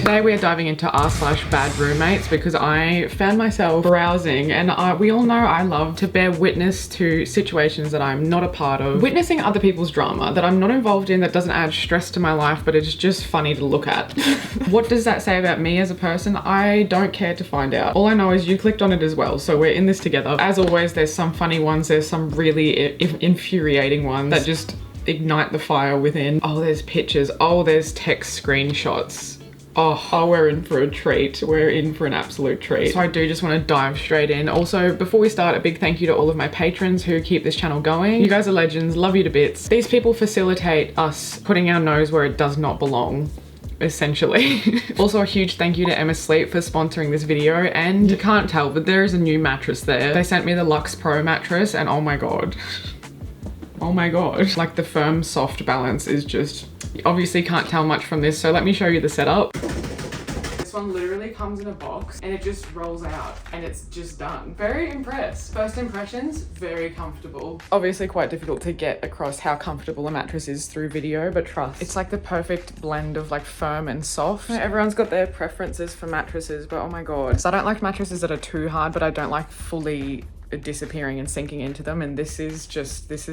Today we are diving into r/bad roommates because I found myself browsing and we all know I love to bear witness to situations that I'm not a part of. Witnessing other people's drama that I'm not involved in, that doesn't add stress to my life, but it's just funny to look at. What does that say about me as a person? I don't care to find out. All I know is you clicked on it as well, so we're in this together. As always, there's some funny ones, there's some really infuriating ones that just ignite the fire within. Oh, there's pictures. Oh, there's text screenshots. Oh, we're in for a treat. We're in for an absolute treat. So I do just want to dive straight in. Also, before we start, a big thank you to all of my patrons who keep this channel going. You guys are legends. Love you to bits. These people facilitate us putting our nose where it does not belong, essentially. Also, a huge thank you to Emma Sleep for sponsoring this video, and you can't tell, but there is a new mattress there. They sent me the Luxe Pro mattress and oh my god. Oh my god. Like the firm soft balance is just, you obviously can't tell much from this, so let me show you the setup. This one literally comes in a box and it just rolls out and it's just done. Very impressed. First impressions, very comfortable. Obviously quite difficult to get across how comfortable a mattress is through video, but trust, it's like the perfect blend of like firm and soft. Everyone's got their preferences for mattresses, but oh my god. So I don't like mattresses that are too hard, but I don't like fully disappearing and sinking into them, and this is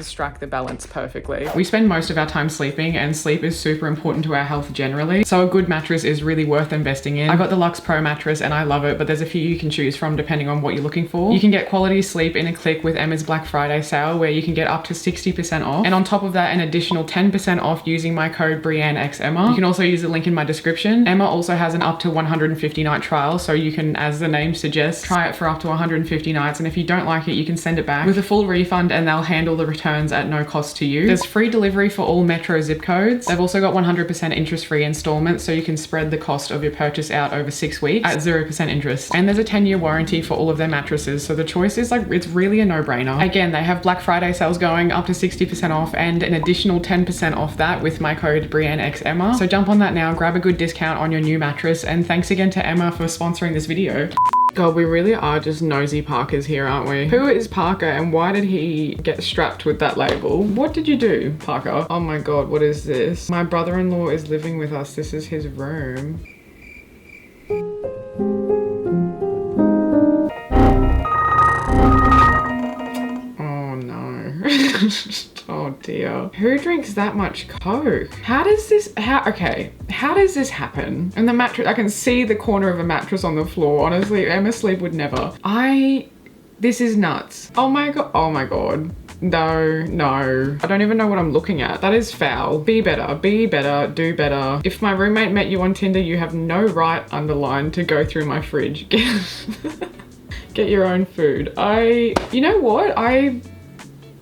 struck the balance perfectly. We spend most of our time sleeping, and sleep is super important to our health generally, so a good mattress is really worth investing in. I got the Luxe Pro mattress and I love it, but there's a few you can choose from depending on what you're looking for. You can get quality sleep in a click with Emma's Black Friday sale, where you can get up to 60% off, and on top of that an additional 10% off using my code BrianneXEmma. You can also use the link in my description. Emma also has an up to 150 night trial, so you can, as the name suggests, try it for up to 150 nights, and if you don't like it, you can send it back with a full refund and they'll handle the returns at no cost to you. There's free delivery for all metro zip codes. They've also got 100% interest-free installments, so you can spread the cost of your purchase out over 6 weeks at 0% interest. And there's a 10-year warranty for all of their mattresses, so the choice is like, it's really a no-brainer. Again, they have Black Friday sales going up to 60% off and an additional 10% off that with my code BrianneXEmma. So jump on that now, grab a good discount on your new mattress, and thanks again to Emma for sponsoring this video. God, we really are just nosy Parkers here, aren't we? Who is Parker and why did he get strapped with that label? What did you do, Parker? Oh my god, what is this? My brother-in-law is living with us. This is his room. Oh no. Oh dear. Who drinks that much Coke? How does this happen? And the mattress, I can see the corner of a mattress on the floor. Honestly, Emma Sleep would never. This is nuts. Oh my god. Oh my god. No. I don't even know what I'm looking at. That is foul. Be better, do better. If my roommate met you on Tinder, you have no right, underlined, to go through my fridge. Get your own food. You know what?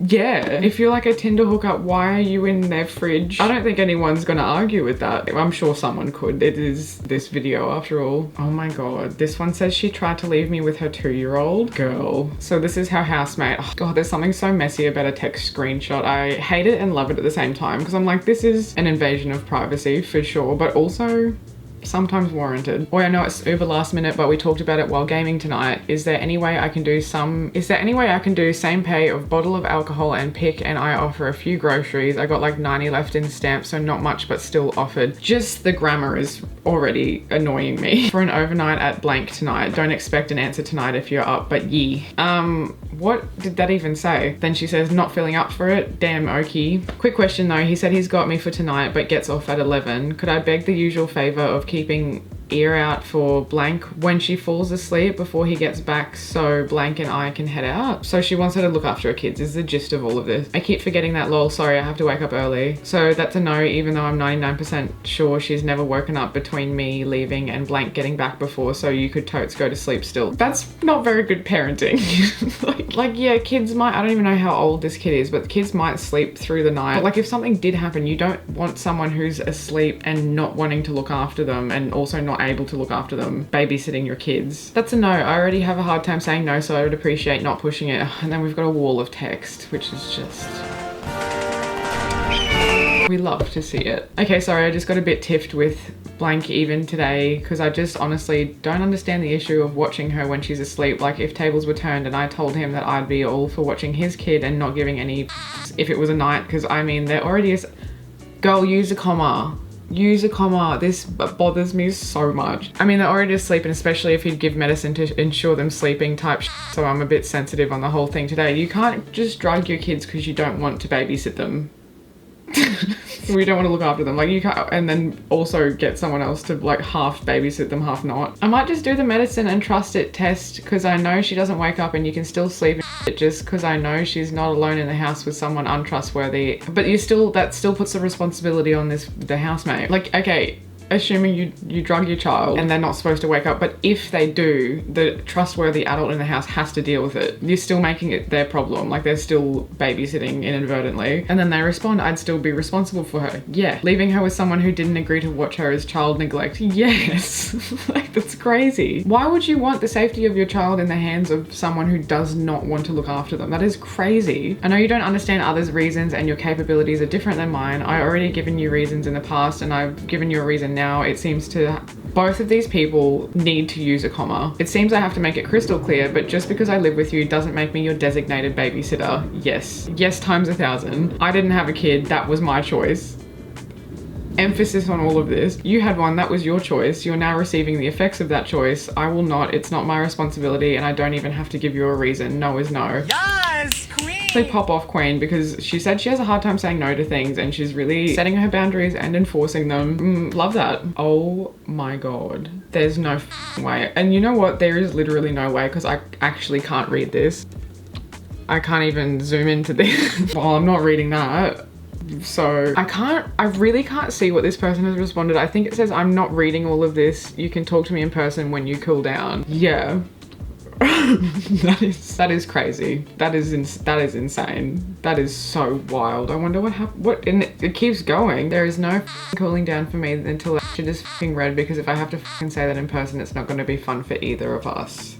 Yeah, if you're like a Tinder hookup, why are you in their fridge? I don't think anyone's gonna argue with that. I'm sure someone could. It is this video after all. Oh my god. This one says she tried to leave me with her 2-year-old girl. So this is her housemate. Oh god, there's something so messy about a text screenshot. I hate it and love it at the same time, because I'm like, this is an invasion of privacy for sure, but also sometimes warranted. Boy, I know it's uber last minute, but we talked about it while gaming tonight. Is there any way I can do same pay of bottle of alcohol and pick, and I offer a few groceries. I got like 90 left in stamps, so not much, but still offered. Just the grammar is already annoying me. For an overnight at blank tonight. Don't expect an answer tonight if you're up, but ye. What did that even say? Then she says, not feeling up for it. Damn, Okie. Quick question though, he said he's got me for tonight, but gets off at 11. Could I beg the usual favor of keeping ear out for blank when she falls asleep before he gets back, so blank and I can head out? So she wants her to look after her kids is the gist of all of this. I keep forgetting that, lol, sorry, I have to wake up early. So that's a no, even though I'm 99% sure she's never woken up between me leaving and blank getting back before, so you could totes go to sleep still. That's not very good parenting. like yeah, kids might, I don't even know how old this kid is, but kids might sleep through the night. But like if something did happen, you don't want someone who's asleep and not wanting to look after them and also not able to look after them babysitting your kids. That's a no. I already have a hard time saying no, so I would appreciate not pushing it. And then we've got a wall of text, which is just... we love to see it. Okay, sorry, I just got a bit tiffed with blank even today, because I just honestly don't understand the issue of watching her when she's asleep. Like if tables were turned and I told him that I'd be all for watching his kid and not giving any if it was a night, because I mean, there already is... Girl, use a comma. use a comma. This bothers me so much. I mean, they're already asleep, and especially if he'd give medicine to ensure them sleeping type so I'm a bit sensitive on the whole thing today. You can't just drug your kids because you don't want to babysit them. We don't want to look after them, like you can't, and then also get someone else to like half babysit them, half not. I might just do the medicine and trust it test because I know she doesn't wake up and you can still sleep and just because I know she's not alone in the house with someone untrustworthy. But that still puts the responsibility on the housemate. Like, okay, assuming you drug your child and they're not supposed to wake up, but if they do, the trustworthy adult in the house has to deal with it. You're still making it their problem, like they're still babysitting inadvertently, and then they respond, I'd still be responsible for her. Yeah. Leaving her with someone who didn't agree to watch her is child neglect. Yes. Like, that's crazy. Why would you want the safety of your child in the hands of someone who does not want to look after them? That is crazy. I know you don't understand others' reasons and your capabilities are different than mine. I already given you reasons in the past and I've given you a reason now. It seems to both of these people need to use a comma. It seems I have to make it crystal clear, but just because I live with you doesn't make me your designated babysitter. Yes. Yes times 1,000. I didn't have a kid. That was my choice. Emphasis on all of this. You had one, that was your choice. You're now receiving the effects of that choice. I will not. It's not my responsibility and I don't even have to give you a reason. No is no. Yes, queen! They pop off Queen because she said she has a hard time saying no to things and she's really setting her boundaries and enforcing them. Love that. Oh my God. There's no way. And you know what? There is literally no way because I actually can't read this. I can't even zoom into this. Well, I'm not reading that. So I really can't see what this person has responded. I think it says, I'm not reading all of this. You can talk to me in person when you cool down. Yeah. that is crazy. That is insane. That is so wild. I wonder what happened. And it keeps going. There is no cooling down for me until that shit is read, because if I have to say that in person, it's not going to be fun for either of us.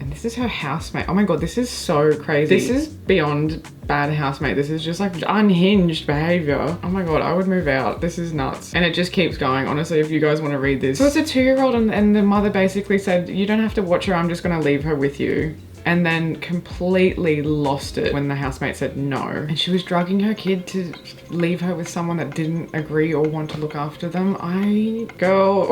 And this is her housemate. Oh my God, this is so crazy. This is beyond bad housemate. This is just like unhinged behavior. Oh my God, I would move out. This is nuts. And it just keeps going, honestly, if you guys want to read this. So it's a 2-year-old and the mother basically said, you don't have to watch her, I'm just gonna leave her with you. And then completely lost it when the housemate said no. And she was drugging her kid to leave her with someone that didn't agree or want to look after them. Girl,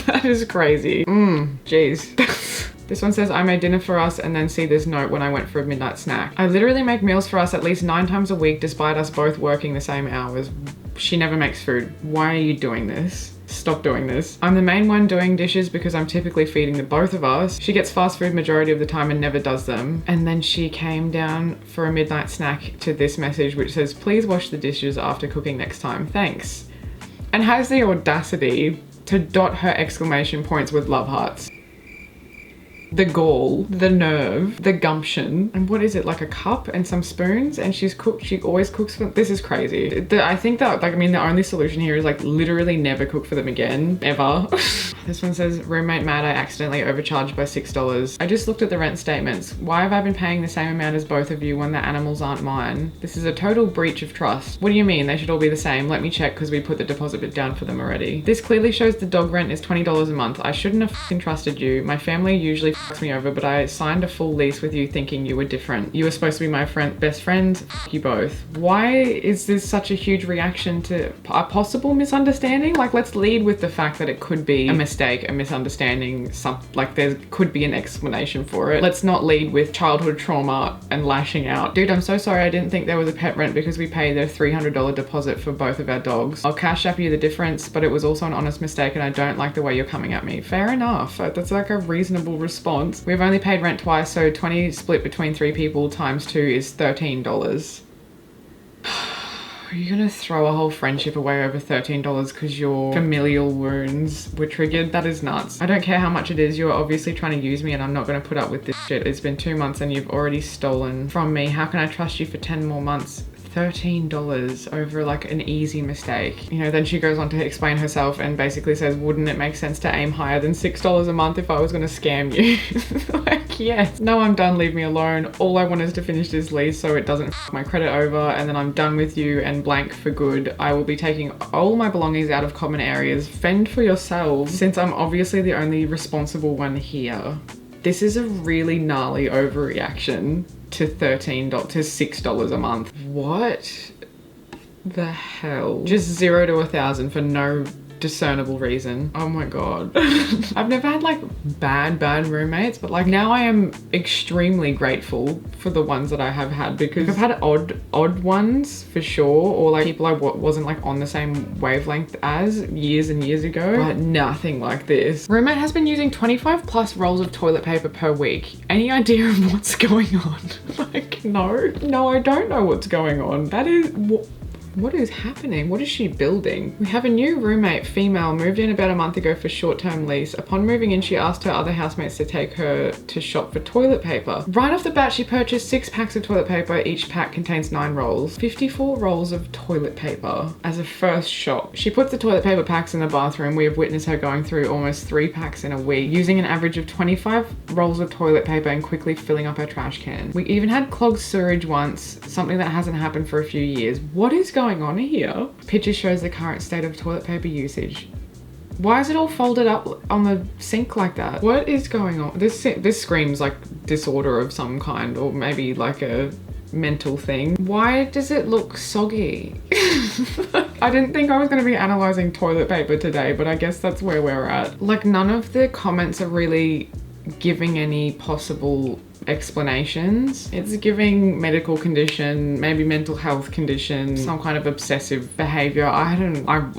that is crazy. Jeez. This one says, I made dinner for us and then see this note when I went for a midnight snack. I literally make meals for us at least 9 times a week despite us both working the same hours. She never makes food. Why are you doing this? Stop doing this. I'm the main one doing dishes because I'm typically feeding the both of us. She gets fast food majority of the time and never does them. And then she came down for a midnight snack to this message which says, please wash the dishes after cooking next time. Thanks. And has the audacity to dot her exclamation points with love hearts. The gall, the nerve, the gumption. And what is it, like a cup and some spoons? And she always cooks for, this is crazy. I think that, like, I mean, the only solution here is like literally never cook for them again, ever. This one says, roommate mad, I accidentally overcharged by $6. I just looked at the rent statements. Why have I been paying the same amount as both of you when the animals aren't mine? This is a total breach of trust. What do you mean? They should all be the same. Let me check because we put the deposit bit down for them already. This clearly shows the dog rent is $20 a month. I shouldn't have fucking trusted you. My family usually fucks me over, but I signed a full lease with you thinking you were different. You were supposed to be my best friend. Fuck you both. Why is this such a huge reaction to a possible misunderstanding? Like, let's lead with the fact that it could be a mistake, a misunderstanding, like there could be an explanation for it. Let's not lead with childhood trauma and lashing out. Dude, I'm so sorry. I didn't think there was a pet rent because we paid a $300 deposit for both of our dogs. I'll cash app you the difference, but it was also an honest mistake and I don't like the way you're coming at me. Fair enough. That's like a reasonable response. We've only paid rent twice, so 20 split between 3 people times 2 is $13. Are you gonna throw a whole friendship away over $13 because your familial wounds were triggered? That is nuts. I don't care how much it is. You're obviously trying to use me and I'm not gonna put up with this shit. It's been 2 months and you've already stolen from me. How can I trust you for 10 more months? $13 over like an easy mistake. You know, then she goes on to explain herself and basically says, wouldn't it make sense to aim higher than $6 a month if I was gonna scam you? Like, yes. No, I'm done, leave me alone. All I want is to finish this lease so it doesn't f my credit over and then I'm done with you and blank for good. I will be taking all my belongings out of common areas. Fend for yourselves, since I'm obviously the only responsible one here. This is a really gnarly overreaction to $6 a month. What? the hell? Just 0 to 1,000 for no discernible reason. Oh my god. I've never had like bad roommates, but like now I am extremely grateful for the ones that I have had, because I've had odd ones for sure, or like people I wasn't like on the same wavelength as years and years ago, but nothing like this. Roommate has been using 25 plus rolls of toilet paper per week. Any idea of what's going on? Like, no, I don't know what's going on. That is what is happening? What is she building? We have a new roommate, female, moved in about a month ago for short-term lease. Upon moving in, she asked her other housemates to take her to shop for toilet paper. Right off the bat, she purchased 6 packs of toilet paper. Each pack contains 9 rolls. 54 rolls of toilet paper as a first shop. She puts the toilet paper packs in the bathroom. We have witnessed her going through almost 3 packs in a week, using an average of 25 rolls of toilet paper and quickly filling up her trash can. We even had clogged sewage once, something that hasn't happened for a few years. What is going on here? Picture shows the current state of toilet paper usage. Why is it all folded up on the sink like that? What is going on? This screams like disorder of some kind, or maybe like a mental thing. Why does it look soggy? I didn't think I was going to be analyzing toilet paper today, but I guess that's where we're at. Like, none of the comments are really giving any possible explanations. It's giving medical condition, maybe mental health condition, some kind of obsessive behavior. I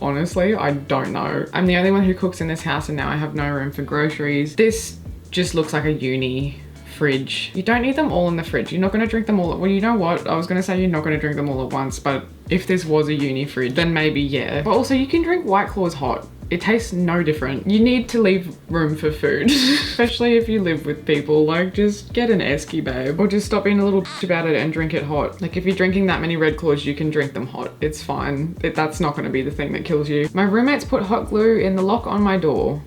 honestly, I don't know. I'm the only one who cooks in this house, and now I have no room for groceries. This just looks like a uni fridge. You don't need them all in the fridge. You're not going to drink them all. Well, you know what? I was going to say you're not going to drink them all at once, but if this was a uni fridge, then maybe yeah. But also, you can drink White Claws hot. It tastes no different. You need to leave room for food, especially if you live with people. Like, just get an esky, babe, or just stop being a little bitch about it and drink it hot. Like, if you're drinking that many Red Claws, you can drink them hot. It's fine. That's not going to be the thing that kills you. My roommates put hot glue in the lock on my door.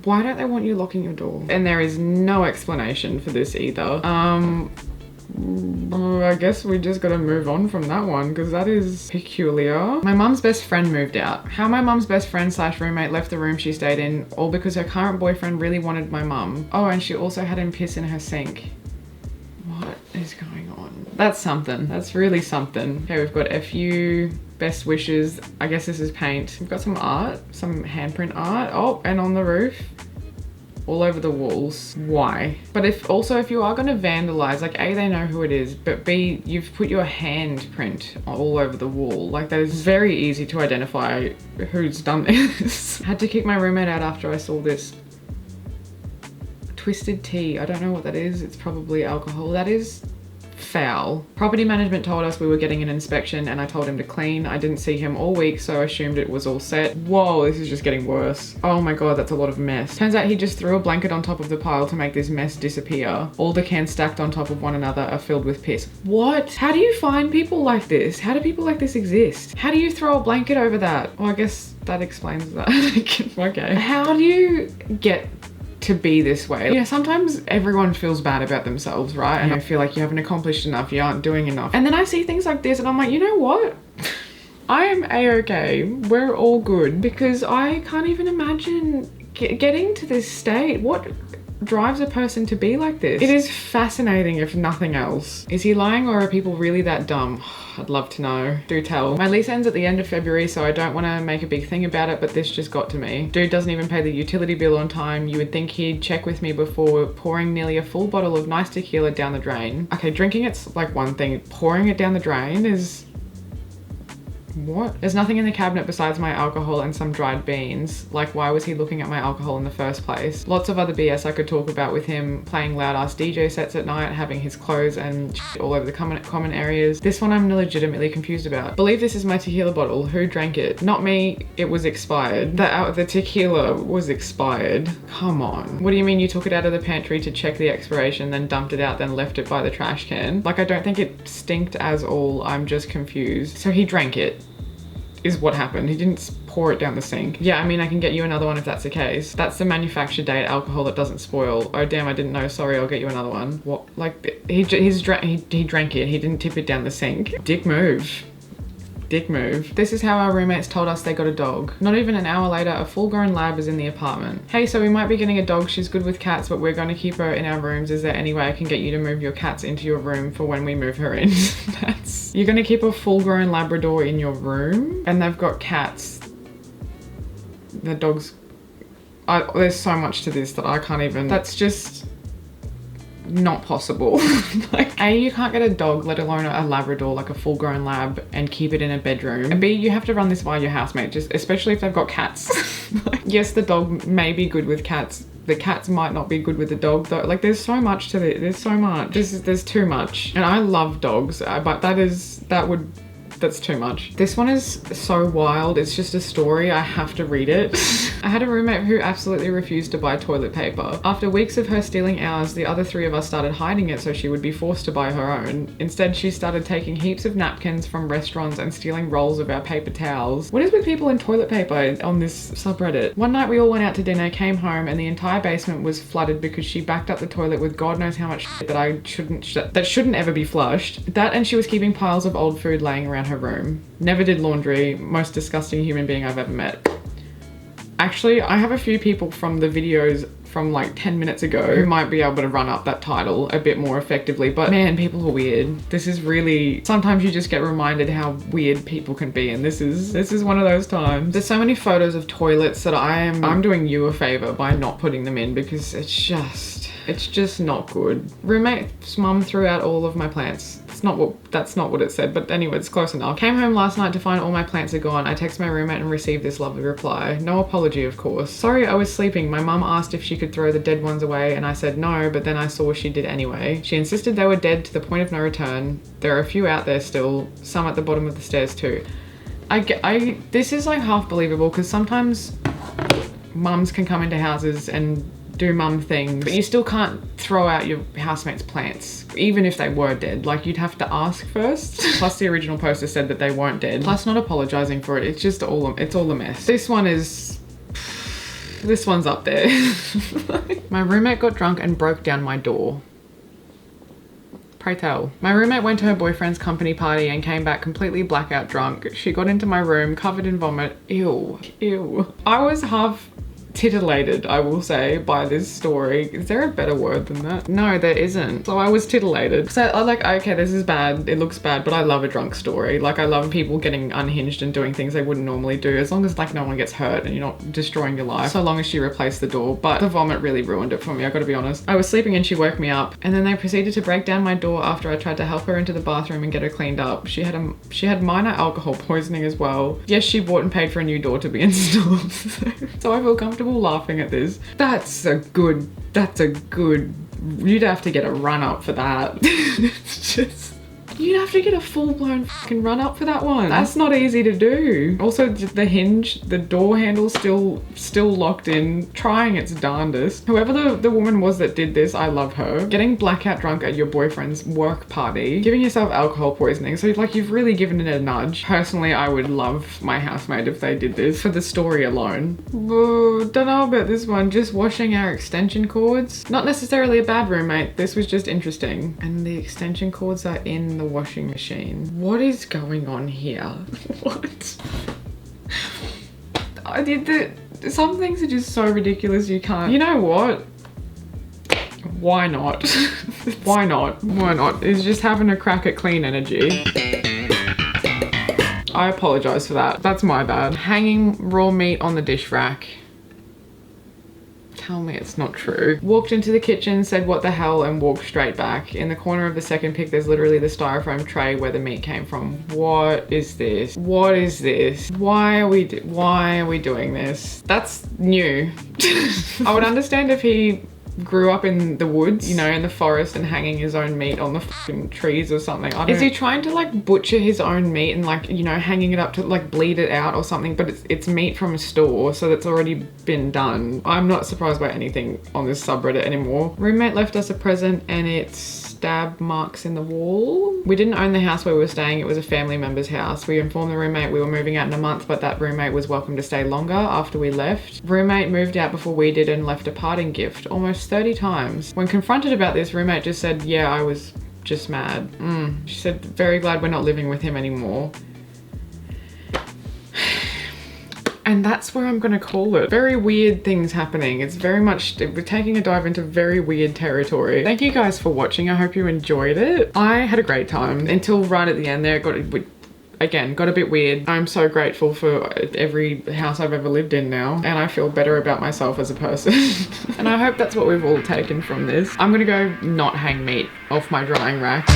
Why don't they want you locking your door? And there is no explanation for this either. I guess we just gotta move on from that one, because that is peculiar. My mum's best friend moved out. How my mum's best friend / roommate left the room she stayed in, all because her current boyfriend really wanted my mum. Oh, and she also had him piss in her sink. What is going on? That's something. That's really something. Okay, we've got FU, best wishes. I guess this is paint. We've got some art, some handprint art. Oh, and on the roof. All over the walls. Why? But if you are going to vandalize, like, A, they know who it is, but B, you've put your handprint all over the wall. Like, that is very easy to identify who's done this. Had to kick my roommate out after I saw this. Twisted tea. I don't know what that is. It's probably alcohol. That is foul. Property management told us we were getting an inspection, and I told him to clean. I didn't see him all week, so I assumed it was all set. Whoa, this is just getting worse. Oh my god, that's a lot of mess. Turns out he just threw a blanket on top of the pile to make this mess disappear. All the cans stacked on top of one another are filled with piss. What? How do you find people like this? How do people like this exist? How do you throw a blanket over that? Well, I guess that explains that. Okay. How do you get to be this way? Yeah, sometimes everyone feels bad about themselves, right? And I feel like you haven't accomplished enough, you aren't doing enough. And then I see things like this and I'm like, you know what? I am a-okay. We're all good, because I can't even imagine getting to this state. What drives a person to be like this? It is fascinating, if nothing else. Is he lying, or are people really that dumb? I'd love to know. Do tell. My lease ends at the end of February, so I don't want to make a big thing about it, but this just got to me. Dude doesn't even pay the utility bill on time. You would think he'd check with me before pouring nearly a full bottle of nice tequila down the drain. Okay, drinking it's like one thing. Pouring it down the drain is... what? There's nothing in the cabinet besides my alcohol and some dried beans. Like, why was he looking at my alcohol in the first place? Lots of other BS I could talk about with him, playing loud ass DJ sets at night, having his clothes and shit all over the common areas. This one I'm legitimately confused about. Believe this is my tequila bottle. Who drank it? Not me. It was expired. The tequila was expired. Come on. What do you mean you took it out of the pantry to check the expiration, then dumped it out, then left it by the trash can? Like, I don't think it stinked as all. I'm just confused. So he drank it, is what happened. He didn't pour it down the sink. Yeah, I mean, I can get you another one if that's the case. That's the manufacture date alcohol that doesn't spoil. Oh damn, I didn't know. Sorry, I'll get you another one. What? Like, he drank it. He didn't tip it down the sink. Dick move. dick move. This is how our roommates told us they got a dog. Not even an hour later, a full-grown lab is in the apartment. Hey, so we might be getting a dog. She's good with cats, but we're going to keep her in our rooms. Is there any way I can get you to move your cats into your room for when we move her in? You're going to keep a full-grown Labrador in your room and they've got cats. The dog's... there's so much to this that I can't even... That's just... not possible. Like, A, you can't get a dog, let alone a Labrador, like a full-grown lab, and keep it in a bedroom. And B, you have to run this by your housemate, just especially if they've got cats. Like, yes, the dog may be good with cats. The cats might not be good with the dog though. Like, there's so much to it. There's so much. There's too much. And I love dogs, but that's too much. This one is so wild. It's just a story. I have to read it. I had a roommate who absolutely refused to buy toilet paper. After weeks of her stealing ours, the other three of us started hiding it so she would be forced to buy her own. Instead, she started taking heaps of napkins from restaurants and stealing rolls of our paper towels. What is with people and toilet paper on this subreddit? One night we all went out to dinner, came home, and the entire basement was flooded because she backed up the toilet with God knows how much shit that shouldn't ever be flushed. That, and she was keeping piles of old food laying around her room. Never did laundry. Most disgusting human being I've ever met. Actually, I have a few people from the videos from like 10 minutes ago who might be able to run up that title a bit more effectively, but man, people are weird. This is really, sometimes you just get reminded how weird people can be, and this is one of those times. There's so many photos of toilets that I'm doing you a favor by not putting them in, because it's just not good. Roommate's mum threw out all of my plants. That's not what it said, but anyway, it's close enough. Came home last night to find all my plants are gone. I text my roommate and received this lovely reply. No apology, of course. Sorry, I was sleeping. My mum asked if she could throw the dead ones away and I said no, but then I saw she did anyway. She insisted they were dead to the point of no return. There are a few out there still, some at the bottom of the stairs too. This is like half believable, because sometimes mums can come into houses and do mum things, but you still can't throw out your housemate's plants, even if they were dead. Like, you'd have to ask first. Plus the original poster said that they weren't dead. Plus not apologizing for it. It's just all a mess. This one's up there. My roommate got drunk and broke down my door. Pray tell. My roommate went to her boyfriend's company party and came back completely blackout drunk. She got into my room covered in vomit. Ew. I was half titillated, I will say, by this story. Is there a better word than that? No, there isn't. So I was titillated. So I like, okay, this is bad. It looks bad, but I love a drunk story. Like, I love people getting unhinged and doing things they wouldn't normally do, as long as like no one gets hurt and you're not destroying your life. So long as she replaced the door. But the vomit really ruined it for me, I gotta be honest. I was sleeping and she woke me up, and then they proceeded to break down my door after I tried to help her into the bathroom and get her cleaned up. She had minor alcohol poisoning as well. Yes, she bought and paid for a new door to be installed. So I feel comfortable laughing at this. That's a good, you'd have to get a run up for that. It's just, you'd have to get a full-blown fucking run up for that one. That's not easy to do. Also, the hinge, the door handle still locked in, trying its darndest. Whoever the woman was that did this, I love her. Getting blackout drunk at your boyfriend's work party, giving yourself alcohol poisoning. So like, you've really given it a nudge. Personally, I would love my housemate if they did this for the story alone. Whoa, don't know about this one. Just washing our extension cords. Not necessarily a bad roommate. This was just interesting. And the extension cords are in the washing machine. What is going on here? What? Some things are just so ridiculous you can't. You know what? Why not? Why not? Why not? It's just having a crack at clean energy. I apologize for that. That's my bad. Hanging raw meat on the dish rack. Tell me it's not true. Walked into the kitchen, said what the hell, and walked straight back. In the corner of the second pic, there's literally the styrofoam tray where the meat came from. What is this? What is this? Why are we doing this? That's new. I would understand if he grew up in the woods, you know, in the forest, and hanging his own meat on the fucking trees or something. Is he trying to like butcher his own meat and like, you know, hanging it up to like bleed it out or something? But it's meat from a store, so that's already been done. I'm not surprised by anything on this subreddit anymore. Roommate left us a present and it's stab marks in the wall. We didn't own the house where we were staying. It was a family member's house. We informed the roommate we were moving out in a month, but that roommate was welcome to stay longer after we left. Roommate moved out before we did and left a parting gift almost 30 times. When confronted about this, roommate just said, yeah, I was just mad. She said, very glad we're not living with him anymore. And that's where I'm gonna call it. Very weird things happening. It's very much, we're taking a dive into very weird territory. Thank you guys for watching. I hope you enjoyed it. I had a great time until right at the end there. Got a bit weird. I'm so grateful for every house I've ever lived in now, and I feel better about myself as a person. And I hope that's what we've all taken from this. I'm gonna go not hang meat off my drying rack.